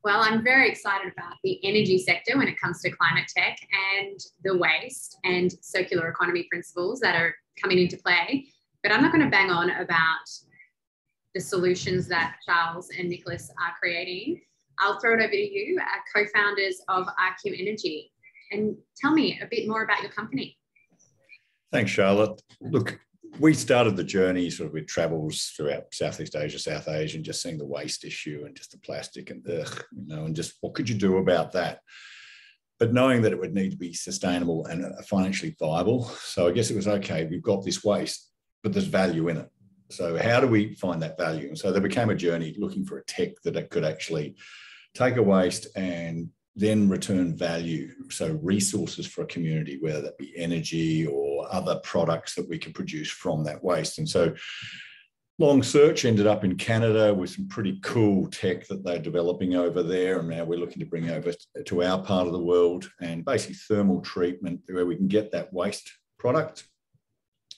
Well, I'm very excited about the energy sector when it comes to climate tech and the waste and circular economy principles that are coming into play. But I'm not going to bang on about the solutions that Charles and Nicholas are creating. I'll throw it over to you, co-founders of Arcum Energy, and tell me a bit more about your company. Thanks, Charlotte. Look, we started the journey sort of with travels throughout Southeast Asia, South Asia, and just seeing the waste issue and just the plastic and and just what could you do about that? But knowing that it would need to be sustainable and financially viable. So I guess it was, okay, we've got this waste, but there's value in it. So how do we find that value? And so there became a journey looking for a tech that could actually take a waste and then return value. So resources for a community, whether that be energy or other products that we can produce from that waste. And so long search ended up in Canada with some pretty cool tech that they're developing over there. And now we're looking to bring over to our part of the world, and basically thermal treatment where we can get that waste product.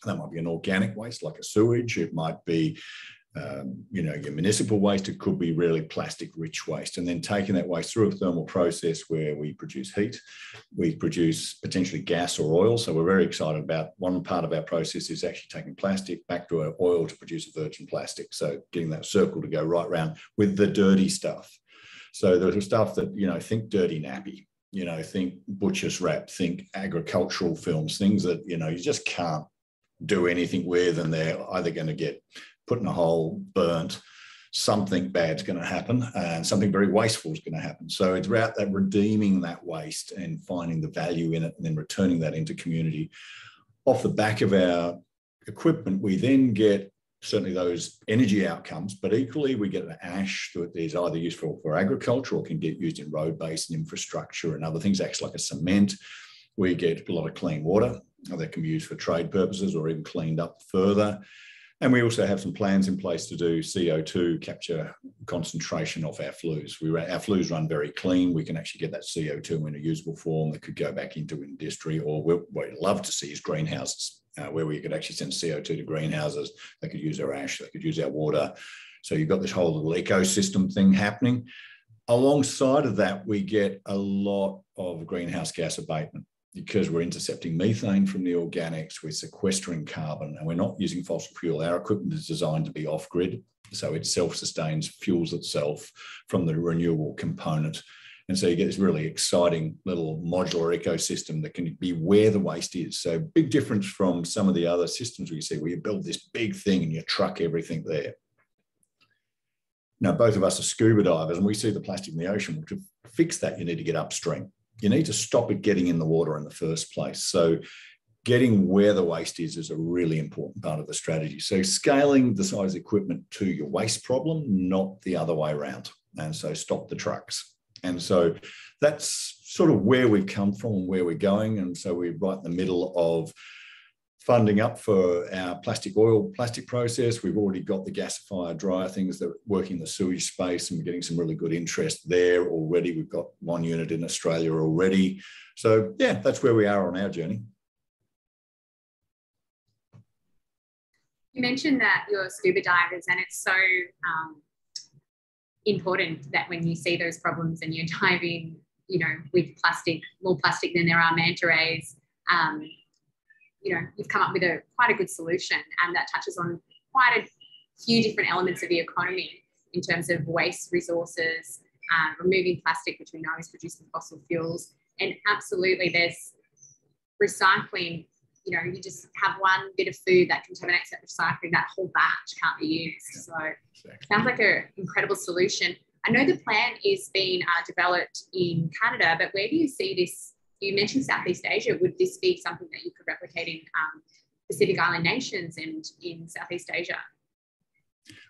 That might be an organic waste like a sewage. It might be your municipal waste. It could be really plastic-rich waste. And then taking that waste through a thermal process where we produce heat, we produce potentially gas or oil. So we're very excited about one part of our process is actually taking plastic back to oil to produce a virgin plastic. So getting that circle to go right around with the dirty stuff. So there's stuff that, think dirty nappy, think butcher's wrap, think agricultural films, things that, you just can't do anything with, and they're either going to get put in a hole, burnt, something bad's going to happen, and something very wasteful is going to happen. So it's about that redeeming that waste and finding the value in it and then returning that into community. Off the back of our equipment, we then get certainly those energy outcomes, but equally we get an ash that is either useful for agriculture or can get used in road base and infrastructure and other things, acts like a cement. We get a lot of clean water that can be used for trade purposes or even cleaned up further. And we also have some plans in place to do CO2 capture concentration off our flues. Our flues run very clean. We can actually get that CO2 in a usable form that could go back into industry, or what we'd love to see is greenhouses, where we could actually send CO2 to greenhouses. They could use our ash, they could use our water. So you've got this whole little ecosystem thing happening. Alongside of that, we get a lot of greenhouse gas abatement, because we're intercepting methane from the organics, we're sequestering carbon, and we're not using fossil fuel. Our equipment is designed to be off-grid, so it self-sustains, fuels itself from the renewable component. And so you get this really exciting little modular ecosystem that can be where the waste is. So big difference from some of the other systems we see where you build this big thing and you truck everything there. Now, both of us are scuba divers, and we see the plastic in the ocean. Well, to fix that, you need to get upstream. You need to stop it getting in the water in the first place. So getting where the waste is a really important part of the strategy. So scaling the size of equipment to your waste problem, not the other way around. And so stop the trucks. And so that's sort of where we've come from and where we're going. And so we're right in the middle of funding up for our plastic process. We've already got the gasifier dryer things that work in the sewage space, and we're getting some really good interest there already. We've got one unit in Australia already. So yeah, that's where we are on our journey. You mentioned that you're scuba divers, and it's so important that when you see those problems and you dive in, with plastic, more plastic than there are manta rays, you've come up with quite a good solution, and that touches on quite a few different elements of the economy in terms of waste resources, removing plastic, which we know is produced from fossil fuels, and absolutely there's recycling. You just have one bit of food that contaminates that recycling, that whole batch can't be used. So it sounds like an incredible solution. I know the plan is being developed in Canada, but where do you see this? You mentioned Southeast Asia. Would this be something that you could replicate in Pacific Island nations and in Southeast Asia?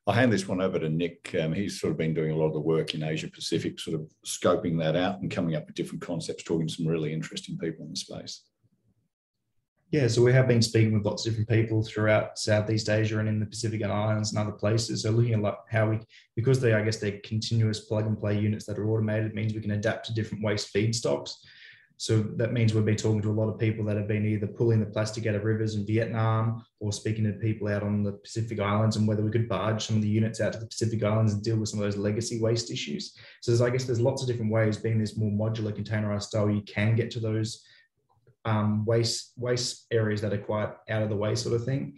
I'll hand this one over to Nick. He's sort of been doing a lot of the work in Asia Pacific, sort of scoping that out and coming up with different concepts, talking to some really interesting people in the space. Yeah, so we have been speaking with lots of different people throughout Southeast Asia and in the Pacific Islands and other places. So looking at how because they're continuous plug and play units that are automated, means we can adapt to different waste feedstocks. So that means we've been talking to a lot of people that have been either pulling the plastic out of rivers in Vietnam or speaking to people out on the Pacific Islands and whether we could barge some of the units out to the Pacific Islands and deal with some of those legacy waste issues. So I guess there's lots of different ways, being this more modular containerized style, you can get to those waste areas that are quite out of the way sort of thing.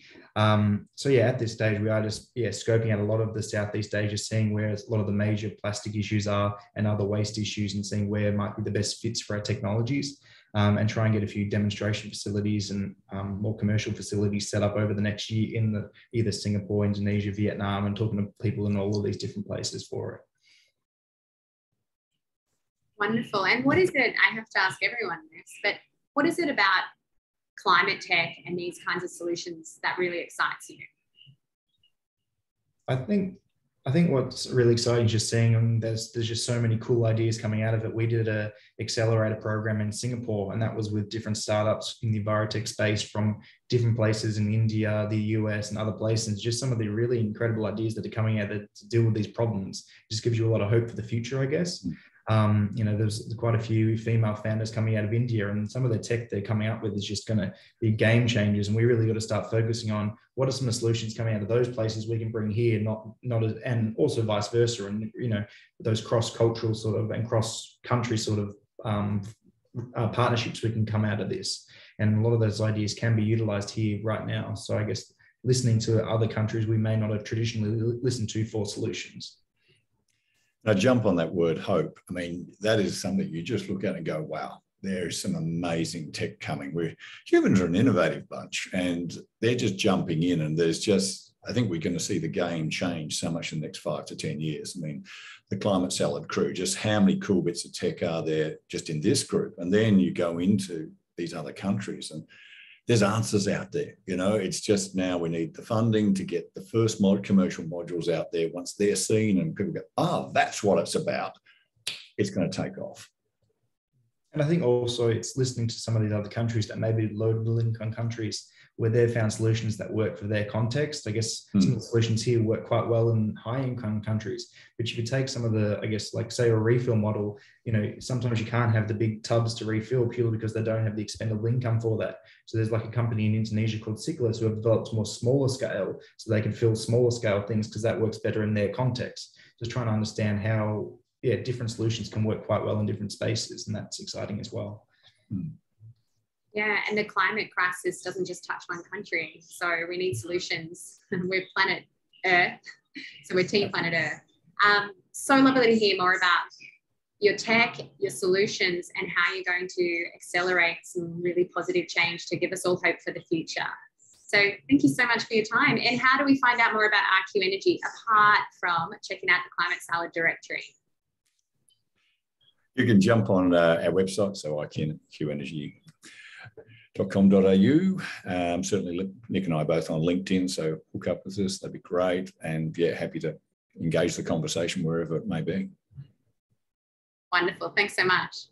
So yeah, at this stage, we are just scoping out a lot of the Southeast Asia, seeing where a lot of the major plastic issues are and other waste issues, and seeing where might be the best fits for our technologies, and try and get a few demonstration facilities and more commercial facilities set up over the next year in either Singapore, Indonesia, Vietnam, and talking to people in all of these different places for it. Wonderful. And what is it, I have to ask everyone this, but what is it about climate tech and these kinds of solutions that really excites you? I think what's really exciting is just seeing there's just so many cool ideas coming out of it. We did a accelerator program in Singapore, and that was with different startups in the biotech space from different places in India, the US, and other places. Just some of the really incredible ideas that are coming out to deal with these problems. It just gives you a lot of hope for the future, I guess. There's quite a few female founders coming out of India, and some of the tech they're coming up with is just going to be game changers. And we really got to start focusing on what are some of the solutions coming out of those places we can bring here, and also vice versa. And, those cross-cultural sort of and cross-country sort of partnerships we can come out of this. And a lot of those ideas can be utilized here right now. So I guess listening to other countries we may not have traditionally listened to for solutions. Now, jump on that word hope. I mean, that is something you just look at and go, wow, there's some amazing tech coming. Humans are an innovative bunch, and they're just jumping in, and I think we're going to see the game change so much in the next 5 to 10 years. I mean, the Climate Salad crew, just how many cool bits of tech are there just in this group? And then you go into these other countries and there's answers out there. It's just now we need the funding to get the first commercial modules out there. Once they're seen and people go, that's what it's about, it's going to take off. And I think also it's listening to some of these other countries that may be low income countries where they've found solutions that work for their context. I guess some of the solutions here work quite well in high income countries. But if you take some of the, I guess, like say a refill model, sometimes you can't have the big tubs to refill purely because they don't have the expendable income for that. So there's like a company in Indonesia called Cyclus who have developed more smaller scale so they can fill smaller scale things because that works better in their context. Just trying to understand how different solutions can work quite well in different spaces, and that's exciting as well. Yeah, and the climate crisis doesn't just touch one country, so we need solutions. We're planet Earth, so we're Team Planet Earth. So lovely to hear more about your tech, your solutions, and how you're going to accelerate some really positive change to give us all hope for the future. So thank you so much for your time. And how do we find out more about RQ Energy apart from checking out the Climate Salad directory? You can jump on our website, so iqenergy.com.au. Certainly Nick and I are both on LinkedIn, so hook up with us, that'd be great. And happy to engage the conversation wherever it may be. Wonderful, thanks so much.